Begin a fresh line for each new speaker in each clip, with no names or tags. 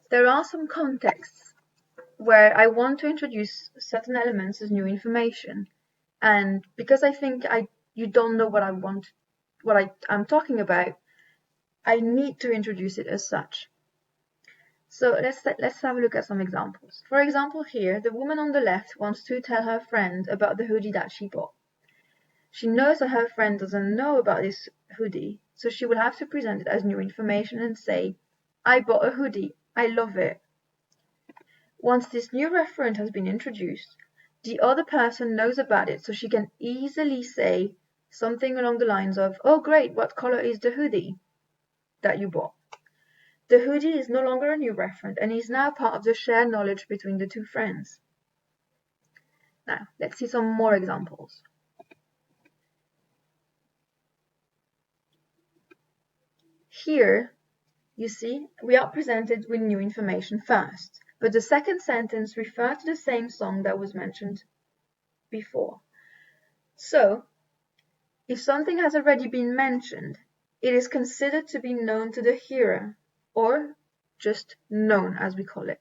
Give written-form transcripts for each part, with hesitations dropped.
There are some contexts where I want to introduce certain elements as new information, and because I think you don't know what I'm talking about, I need to introduce it as such. So let's have a look at some examples. For example, here the woman on the left wants to tell her friend about the hoodie that she bought. She knows that her friend doesn't know about this hoodie, so she will have to present it as new information and say, I bought a hoodie, I love it. Once this new referent has been introduced, the other person knows about it, so she can easily say something along the lines of, oh great, what color is the hoodie that you bought? The hoodie is no longer a new referent and is now part of the shared knowledge between the two friends. Now, let's see some more examples. Here, you see, we are presented with new information first, but the second sentence refers to the same song that was mentioned before. So, if something has already been mentioned, it is considered to be known to the hearer, or just known as we call it.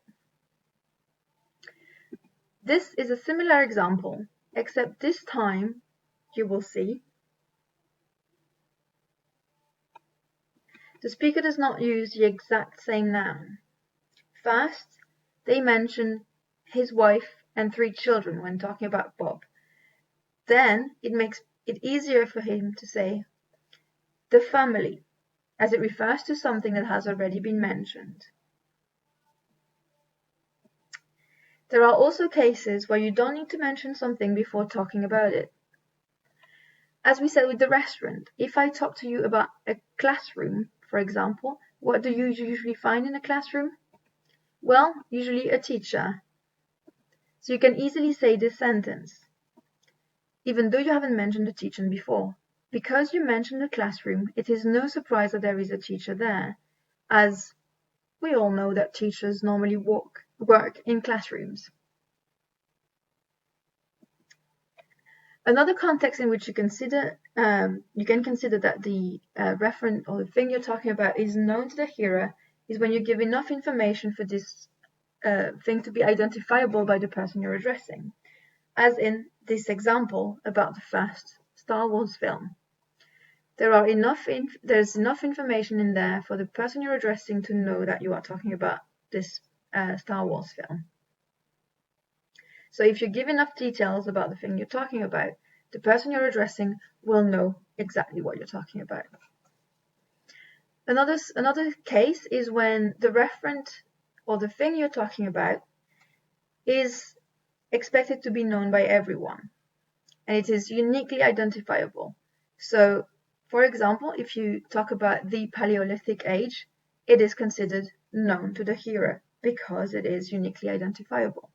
This is a similar example, except this time you will see the speaker does not use the exact same noun. First, they mention his wife and 3 children when talking about Bob. Then it makes it easier for him to say the family, as it refers to something that has already been mentioned. There are also cases where you don't need to mention something before talking about it. As we said with the restaurant, if I talk to you about a classroom, for example, what do you usually find in a classroom? Well, usually a teacher. So you can easily say this sentence, even though you haven't mentioned the teacher before. Because you mentioned the classroom, it is no surprise that there is a teacher there, as we all know that teachers normally work in classrooms. Another context in which you can consider that the referent or the thing you're talking about is known to the hearer is when you give enough information for this thing to be identifiable by the person you're addressing, as in this example about the first Star Wars film. There's enough information in there for the person you're addressing to know that you are talking about this Star Wars film. So if you give enough details about the thing you're talking about, the person you're addressing will know exactly what you're talking about. Another case is when the referent or the thing you're talking about is expected to be known by everyone, and it is uniquely identifiable. So, for example, if you talk about the Paleolithic age, it is considered known to the hearer because it is uniquely identifiable.